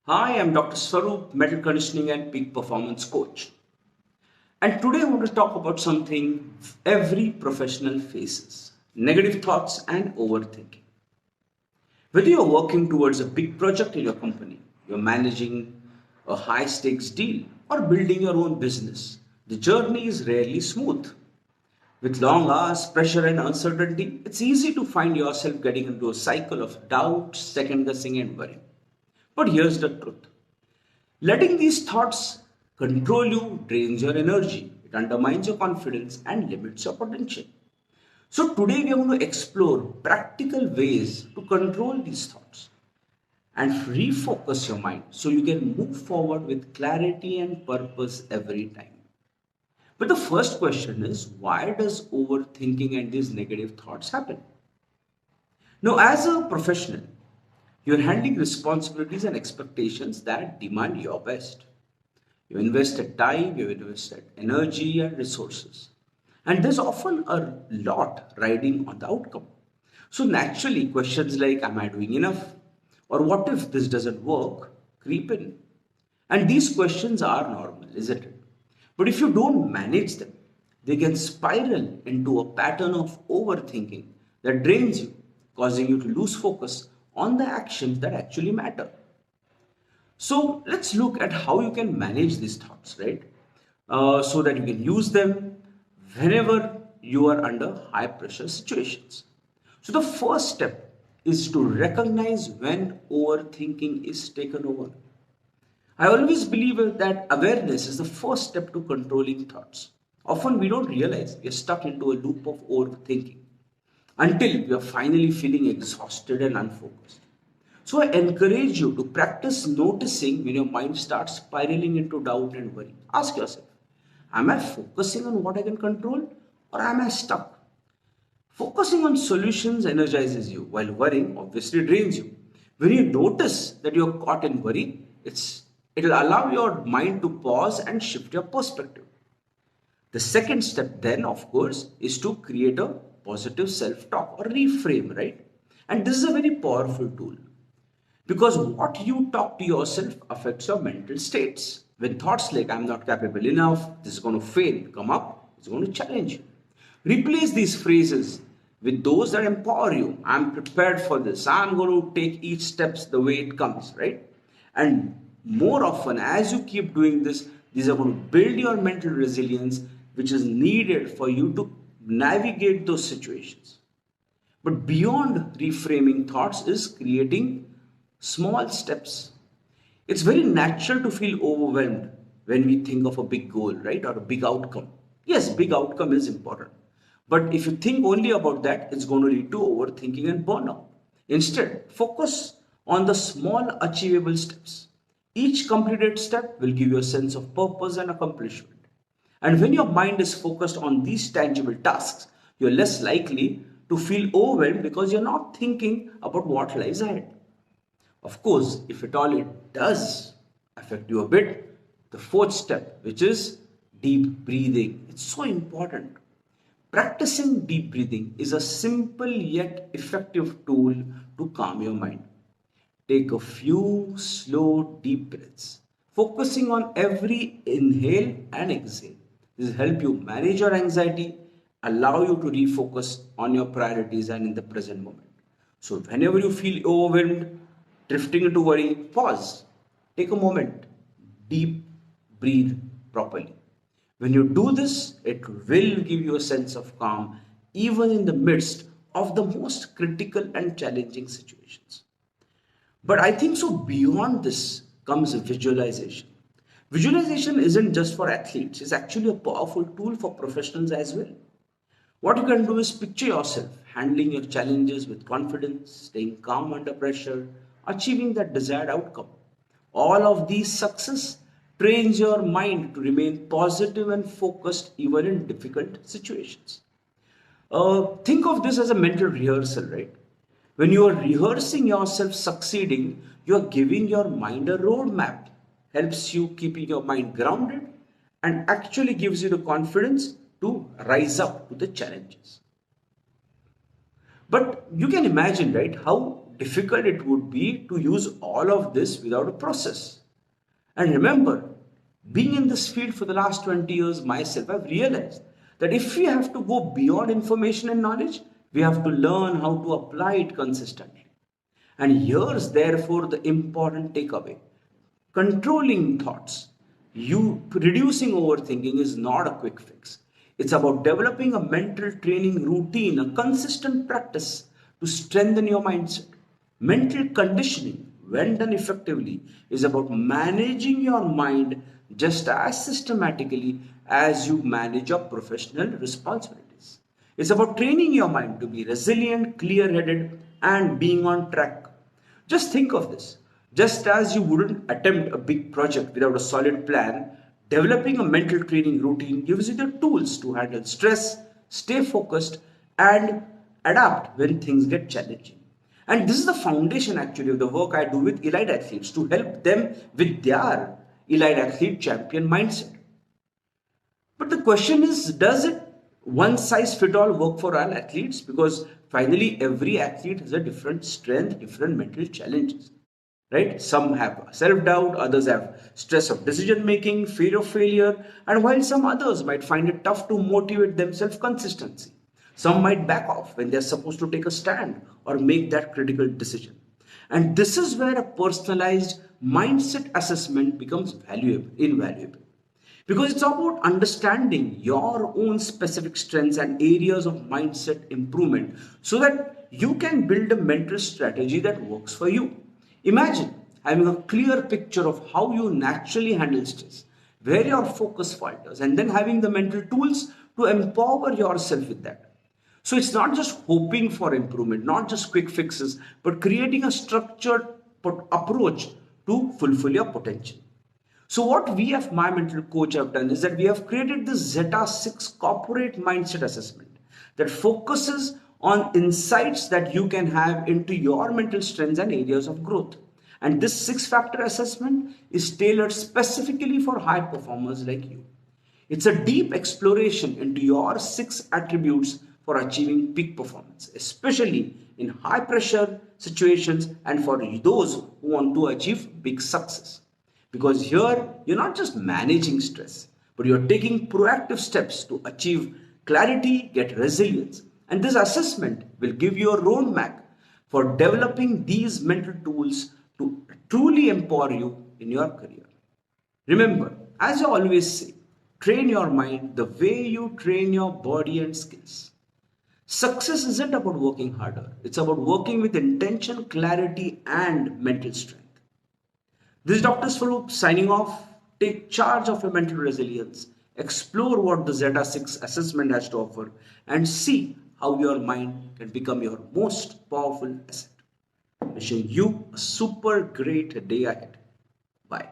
Hi, I'm Dr. Swaroop, mental conditioning and peak performance coach. And today I want to talk about something every professional faces: negative thoughts and overthinking. Whether you're working towards a big project in your company, you're managing a high stakes deal, or building your own business, the journey is rarely smooth. With long hours, pressure, and uncertainty, it's easy to find yourself getting into a cycle of doubt, second guessing, and worry. But here's the truth: letting these thoughts control you drains your energy, it undermines your confidence, and limits your potential. So, today we are going to explore practical ways to control these thoughts and refocus your mind so you can move forward with clarity and purpose every time. But the first question is, why does overthinking and these negative thoughts happen? Now, as a professional, you're handling responsibilities and expectations that demand your best. You invested time, you invested energy and resources. And there's often a lot riding on the outcome. So naturally, questions like, am I doing enough? Or what if this doesn't work? Creep in. And these questions are normal, isn't it? But if you don't manage them, they can spiral into a pattern of overthinking that drains you, causing you to lose focus on the actions that actually matter. So let's look at how you can manage these thoughts, right? So that you can use them whenever you are under high pressure situations. So the first step is to recognize when overthinking is taken over. I always believe that awareness is the first step to controlling thoughts. Often we don't realize we are stuck into a loop of overthinking until we are finally feeling exhausted and unfocused. So I encourage you to practice noticing when your mind starts spiraling into doubt and worry. Ask yourself, am I focusing on what I can control or am I stuck? Focusing on solutions energizes you while worrying obviously drains you. When you notice that you're caught in worry, it'll allow your mind to pause and shift your perspective. The second step, then, of course, is to create a positive self talk or reframe, right? And this is a very powerful tool because what you talk to yourself affects your mental states. When thoughts like, I'm not capable enough, this is going to fail, come up, it's going to challenge you. Replace these phrases with those that empower you. I'm prepared for this. I'm going to take each steps the way it comes, right? And more often, as you keep doing this, these are going to build your mental resilience, which is needed for you to navigate those situations. But beyond reframing thoughts is creating small steps. It's very natural to feel overwhelmed when we think of a big goal, right? Or a big outcome. Yes, big outcome is important. But if you think only about that, it's going to lead to overthinking and burnout. Instead, focus on the small achievable steps. Each completed step will give you a sense of purpose and accomplishment. And when your mind is focused on these tangible tasks, you're less likely to feel overwhelmed because you're not thinking about what lies ahead. Of course, if at all it does affect you a bit, the fourth step, which is deep breathing, it's so important. Practicing deep breathing is a simple yet effective tool to calm your mind. Take a few slow, deep breaths, focusing on every inhale and exhale. This will help you manage your anxiety, allow you to refocus on your priorities and in the present moment. So, whenever you feel overwhelmed, drifting into worry, pause. Take a moment, deep breathe properly. When you do this, it will give you a sense of calm even in the midst of the most critical and challenging situations. But I think so beyond this comes visualization. Visualization isn't just for athletes, it's actually a powerful tool for professionals as well. What you can do is picture yourself handling your challenges with confidence, staying calm under pressure, achieving that desired outcome. All of these success trains your mind to remain positive and focused even in difficult situations. Think of this as a mental rehearsal, right? When you are rehearsing yourself succeeding, you are giving your mind a roadmap, helps you keeping your mind grounded, and actually gives you the confidence to rise up to the challenges. But you can imagine, right, how difficult it would be to use all of this without a process. And remember, being in this field for the last 20 years myself, I've realized that if we have to go beyond information and knowledge, we have to learn how to apply it consistently. And here's therefore the important takeaway. Controlling thoughts, reducing overthinking is not a quick fix. It's about developing a mental training routine, a consistent practice to strengthen your mindset. Mental conditioning, when done effectively, is about managing your mind just as systematically as you manage your professional responsibilities. It's about training your mind to be resilient, clear headed, and being on track. Just think of this. Just as you wouldn't attempt a big project without a solid plan, developing a mental training routine gives you the tools to handle stress, stay focused, and adapt when things get challenging. And this is the foundation actually of the work I do with elite athletes to help them with their elite athlete champion mindset. But the question is, does it one size fit all work for all athletes? Because finally, every athlete has a different strength, different mental challenges, right? Some have self doubt, others have stress of decision making, fear of failure, and while some others might find it tough to motivate themselves consistency. Some might back off when they're supposed to take a stand or make that critical decision. And this is where a personalized mindset assessment becomes invaluable. Because it's about understanding your own specific strengths and areas of mindset improvement so that you can build a mental strategy that works for you. Imagine having a clear picture of how you naturally handle stress, where your focus falters, and then having the mental tools to empower yourself with that. So it's not just hoping for improvement, not just quick fixes, but creating a structured approach to fulfill your potential. So what we at My Mental Coach have done is that we have created this Zeta 6 corporate mindset assessment that focuses on insights that you can have into your mental strengths and areas of growth. And this 6 factor assessment is tailored specifically for high performers like you. It's a deep exploration into your 6 attributes for achieving peak performance, especially in high pressure situations and for those who want to achieve big success. Because here you're not just managing stress, but you're taking proactive steps to achieve clarity, get resilience. And this assessment will give you a roadmap for developing these mental tools to truly empower you in your career. Remember, as I always say, train your mind the way you train your body and skills. Success isn't about working harder, it's about working with intention, clarity, and mental strength. This is Dr. Swaroop signing off. Take charge of your mental resilience, explore what the Zeta 6 assessment has to offer, and see how your mind can become your most powerful asset. Wishing you a super great day ahead. Bye.